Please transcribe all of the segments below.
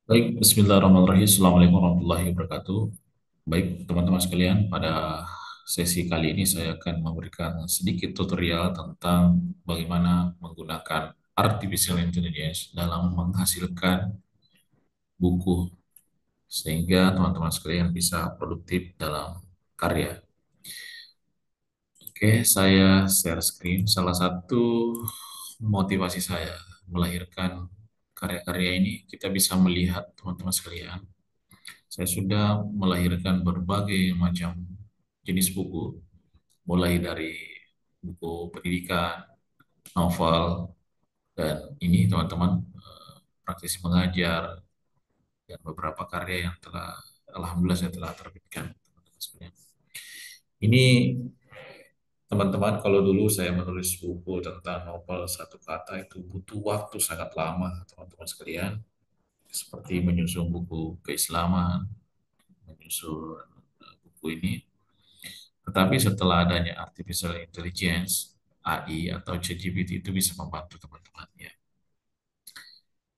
Baik, Bismillahirrahmanirrahim. Assalamualaikum warahmatullahi wabarakatuh. Baik, teman-teman sekalian, pada sesi kali ini saya akan memberikan sedikit tutorial tentang bagaimana menggunakan artificial intelligence dalam menghasilkan buku, sehingga teman-teman sekalian bisa produktif dalam karya. Oke, saya share screen. Salah satu motivasi saya melahirkan karya-karya ini, kita bisa melihat teman-teman sekalian. Saya sudah melahirkan berbagai macam jenis buku, mulai dari buku pendidikan, novel, dan ini teman-teman praktisi mengajar, dan beberapa karya yang telah, alhamdulillah saya telah terbitkan. Ini teman-teman, kalau dulu saya menulis buku tentang novel satu kata itu butuh waktu sangat lama, teman-teman sekalian, seperti menyusun buku keislaman, menyusun buku ini. Tetapi setelah adanya artificial intelligence, AI atau ChatGPT itu bisa membantu teman-teman ya.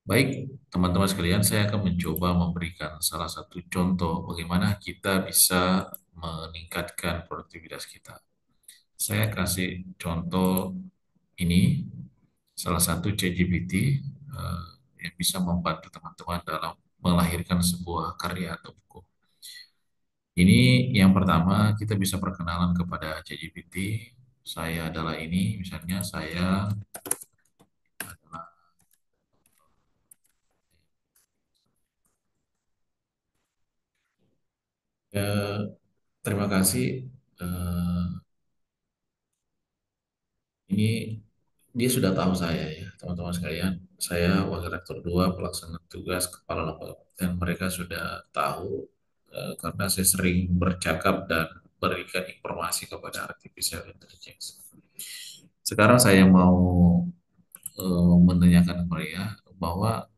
Baik, teman-teman sekalian, saya akan mencoba memberikan salah satu contoh bagaimana kita bisa meningkatkan produktivitas kita. Saya kasih contoh ini, salah satu ChatGPT yang bisa membantu teman-teman dalam melahirkan sebuah karya atau buku. Ini yang pertama, kita bisa perkenalan kepada ChatGPT. Saya adalah ini, misalnya saya adalah, eh, terima kasih. Eh, ini dia sudah tahu saya ya, teman-teman sekalian. Saya wakil rektor 2 pelaksana tugas kepala lembaga, dan mereka sudah tahu karena saya sering bercakap dan berikan informasi kepada artificial intelligence. Sekarang saya mau menanyakan ke mereka bahwa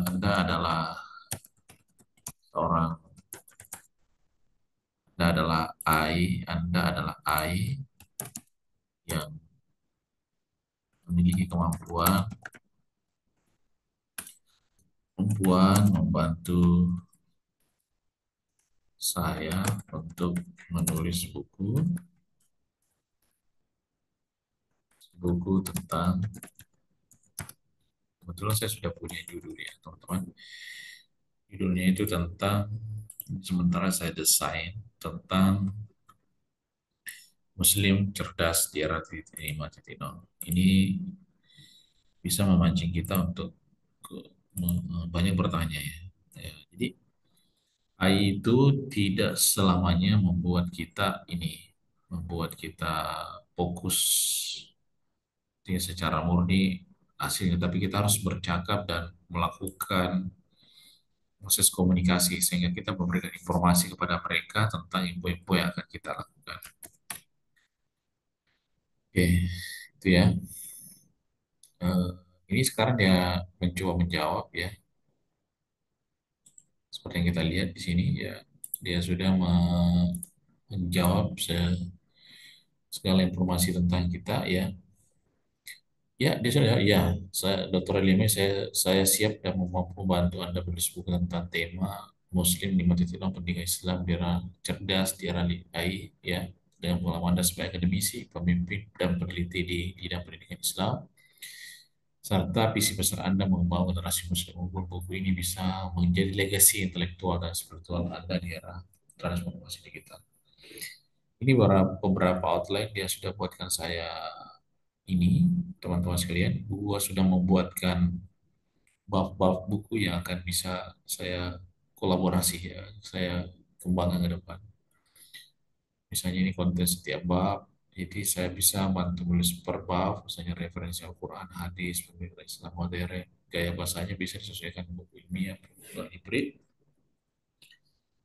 Anda adalah seorang, Anda adalah AI yang memiliki kemampuan membantu saya untuk menulis buku tentang, kebetulan saya sudah punya judul ya teman-teman. Judulnya itu tentang, sementara saya desain tentang Muslim cerdas di era 5.0. Ini bisa memancing kita untuk banyak bertanya ya. Jadi AI itu tidak selamanya membuat kita fokus secara murni hasilnya, tapi kita harus bercakap dan melakukan proses komunikasi sehingga kita memberikan informasi kepada mereka tentang info-info yang akan kita lakukan. Oke, itu ya. Eh, ini sekarang dia mencoba menjawab ya, seperti yang kita lihat di sini ya, dia sudah menjawab segala informasi tentang kita ya. Ya, dia sudah ya. Dr. Elime, saya siap dan mampu membantu Anda menulis buku tentang tema Muslim 5.0 pendidikan Islam di era cerdas di era AI ya, dengan pengalaman Anda sebagai akademisi, pemimpin dan peneliti di bidang pendidikan Islam, serta visi besar Anda membawa generasi Muslim unggul. Buku ini bisa menjadi legasi intelektual dan spiritual Anda di era transformasi digital. Ini beberapa outline dia sudah buatkan saya ini, teman-teman sekalian. Gua sudah membuatkan bab-bab buku yang akan bisa saya kolaborasi ya, saya kembangkan ke depan. Misalnya ini konten setiap bab, jadi saya bisa bantu menulis per bab, misalnya referensi Al-Quran, hadis, pemikiran Islam modern, gaya bahasanya bisa disesuaikan dengan buku ilmiah, dan hibrid,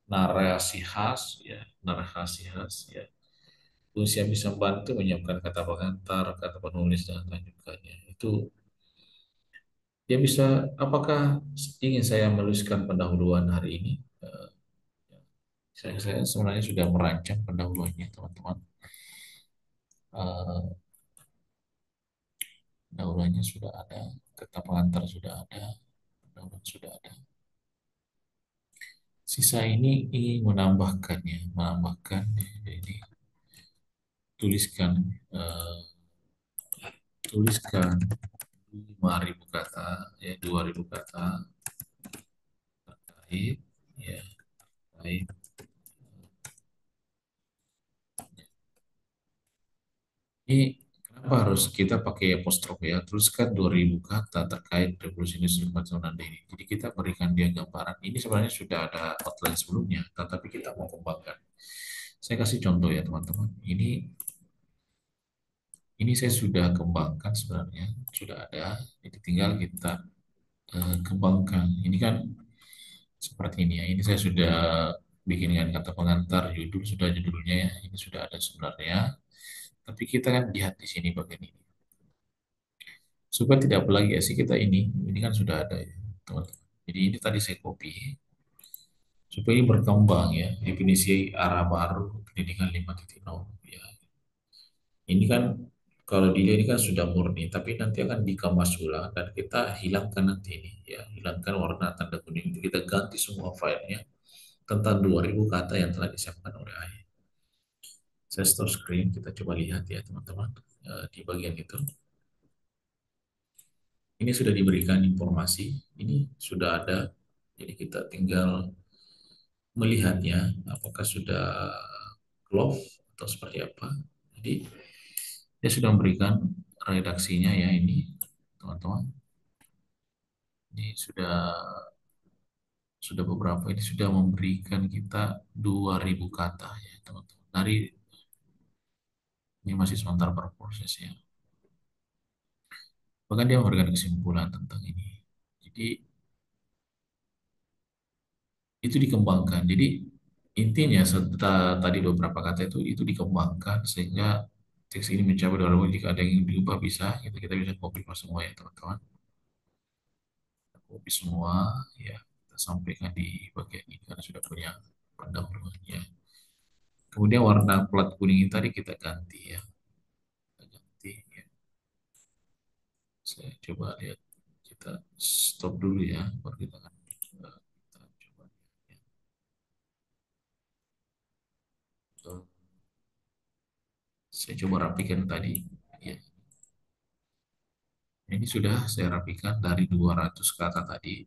narasi khas, ya, narasi khas, ya. Usia bisa membantu menyiapkan kata pengantar, kata penulis, dan lanjutannya. Itu dia bisa, apakah ingin saya menuliskan pendahuluan hari ini? Eh, saya sebenarnya sudah merancang pendahuluannya, teman-teman. Eh, Pendahuluannya sudah ada, kata pengantar sudah ada, pendahuluan sudah ada. Sisa ini ingin menambahkannya, menambahkan ini tuliskan, eh, tuliskan 5.000 kata, ya 2.000 kata terkait, ya terkait. Ini kenapa harus kita pakai apostrof ya? Tuliskan 2.000 kata terkait revolusi industri 4.0 ini. Jadi kita berikan dia gambaran. Ini sebenarnya sudah ada outline sebelumnya, tetapi kita mau kembangkan. Saya kasih contoh ya teman-teman. Ini saya sudah kembangkan sebenarnya, sudah ada. Jadi tinggal kita kembangkan. Ini kan seperti ini ya. Ini saya sudah bikin dengan kata pengantar, judul sudah judulnya ya. Ini sudah ada sebenarnya. Tapi kita kan lihat di sini bagian ini. Supaya tidak lagi ya sih kita ini kan sudah ada ya teman-teman. Jadi ini tadi saya copy supaya ini berkembang ya. Definisi arah baru pendidikan 5.0 ya. Ini kan kalau dilihat ini kan sudah murni, tapi nanti akan dikemas ulang dan kita hilangkan nanti ini ya, hilangkan warna tanda kuning itu kita ganti semua filenya tentang 2.000 kata yang telah disiapkan oleh AI. Saya stop screen, kita coba lihat ya teman-teman. Di bagian itu. Ini sudah diberikan informasi, ini sudah ada. Jadi kita tinggal melihatnya apakah sudah close atau seperti apa. Jadi dia sudah memberikan redaksinya ya ini teman-teman. Ini sudah beberapa ini sudah memberikan kita 2.000 kata ya teman-teman. Dari ini masih sementara berproses ya. Bahkan dia memberikan kesimpulan tentang ini. Jadi itu dikembangkan. Jadi intinya setelah tadi beberapa kata itu dikembangkan sehingga teks ini mencapai 2.000. Jika ada yang diubah bisa, kita bisa copy pas semua ya teman-teman. Kita copy semua ya kita sampaikan di bagian ini karena sudah punya pendahuluannya. Kemudian warna plat kuning ini tadi kita ganti ya. Kita ganti ya. Saya coba lihat. Kita stop dulu ya. Baru kita akan kita coba ya. Eh, Saya coba rapikan tadi. Ya. Ini sudah saya rapikan dari 200 kata tadi.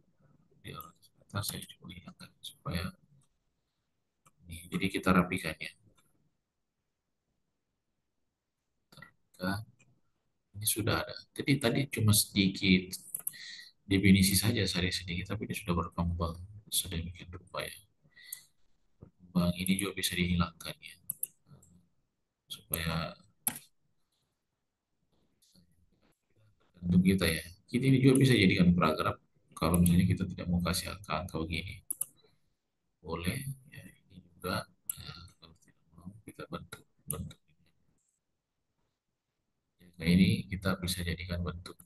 200 kata saya coba hilangkan supaya ini. Jadi kita rapikan ya. Nah, ini sudah ada. Jadi tadi cuma sedikit definisi saja saya sedikit, tapi ini sudah berkembang sedemikian rupa ya. Berkembang ini juga bisa dihilangkan ya, supaya untuk kita ya. Kita ini juga bisa jadikan paragraf kalau misalnya kita tidak mau kasih angka-angka begini. Boleh ya ini juga ya, kalau tidak mau kita bentuk bentuk. Ya, nah ini kita bisa jadikan bentuk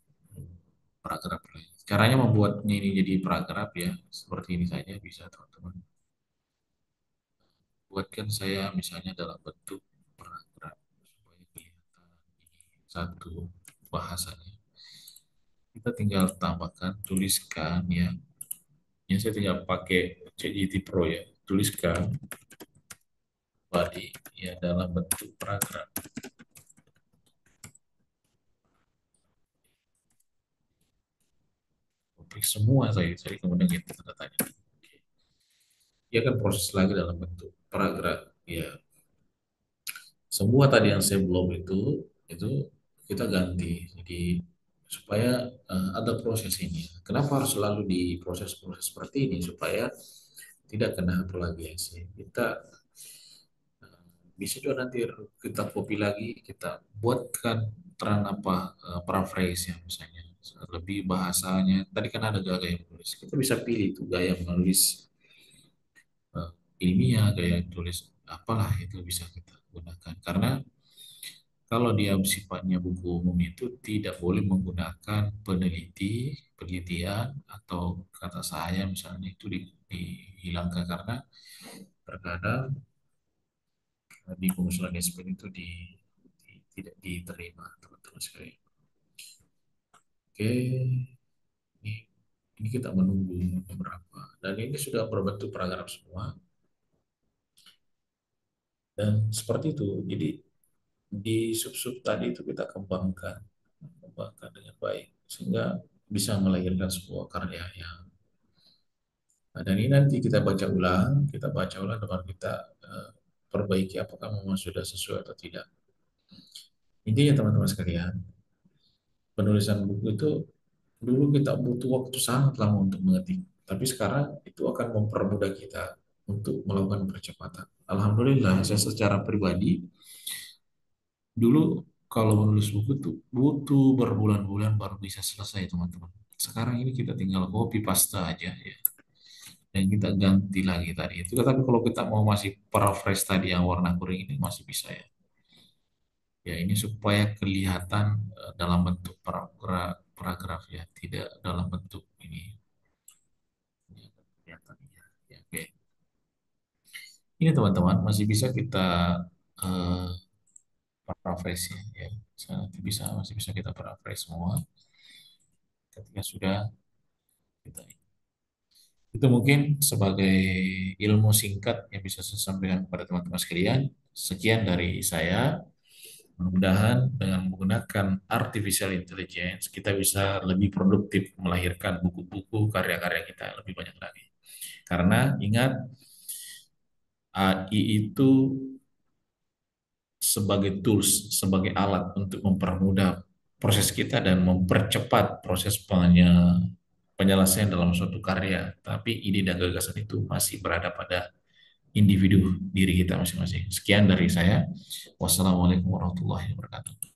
paragraf. Caranya membuatnya ini jadi paragraf ya, seperti ini saja bisa teman-teman. Buatkan saya misalnya dalam bentuk paragraf supaya kelihatan ini satu bahasanya. Kita tinggal tambahkan, tuliskan ya. Ini saya tinggal pakai ChatGPT Pro ya. Tuliskan body ya dalam bentuk paragraf. Klik semua saya kemudian kita tanda tanya. Dia akan proses lagi dalam bentuk paragraf. Ya, semua tadi yang saya belum itu kita ganti. Jadi supaya ada proses ini. Kenapa harus selalu diproses-proses seperti ini supaya tidak kena plagiasi. Kita bisa juga nanti kita copy lagi, kita buatkan terang apa paraphrase ya misalnya lebih bahasanya. Tadi kan ada gaya menulis. Kita bisa pilih itu gaya menulis eh, ilmiah, gaya tulis apalah itu bisa kita gunakan. Karena kalau dia sifatnya buku umum itu tidak boleh menggunakan penelitian atau kata saya misalnya itu dihilangkan karena terkadang di pengusulan SPM itu tidak diterima teman-teman sekalian. Oke, ini Ini kita menunggu beberapa. Dan ini sudah berbentuk paragraf semua. Dan seperti itu. Jadi di sub-sub tadi itu kita kembangkan dengan baik sehingga bisa melahirkan sebuah karya yang. Nah, dan ini nanti kita baca ulang dan kita eh, perbaiki apakah memang sudah sesuai atau tidak. Intinya teman-teman sekalian, penulisan buku itu dulu kita butuh waktu sangat lama untuk mengetik, tapi sekarang itu akan mempermudah kita untuk melakukan percepatan. Alhamdulillah, saya secara pribadi dulu kalau menulis buku tuh butuh berbulan-bulan baru bisa selesai teman-teman. Sekarang ini kita tinggal copy paste aja ya. Dan kita ganti lagi tadi itu. Tapi kalau kita mau masih paraphrase tadi yang warna kuning ini masih bisa ya. Ya ini supaya kelihatan dalam bentuk paragraf ya, tidak dalam bentuk ini. Ya, kelihatan ya. Ya, oke. Ini teman-teman masih bisa kita eh, paraphrase ya. Ya. Nanti masih bisa kita paraphrase semua ketika sudah kita. Itu mungkin sebagai ilmu singkat yang bisa saya sampaikan kepada teman-teman sekalian. Sekian dari saya. Mudah-mudahan dengan menggunakan artificial intelligence, kita bisa lebih produktif melahirkan buku-buku karya-karya kita lebih banyak lagi. Karena ingat, AI itu sebagai tools, sebagai alat untuk mempermudah proses kita dan mempercepat proses penyelesaian dalam suatu karya. Tapi ide dan gagasan itu masih berada pada individu diri kita masing-masing. Sekian dari saya. Wassalamualaikum warahmatullahi wabarakatuh.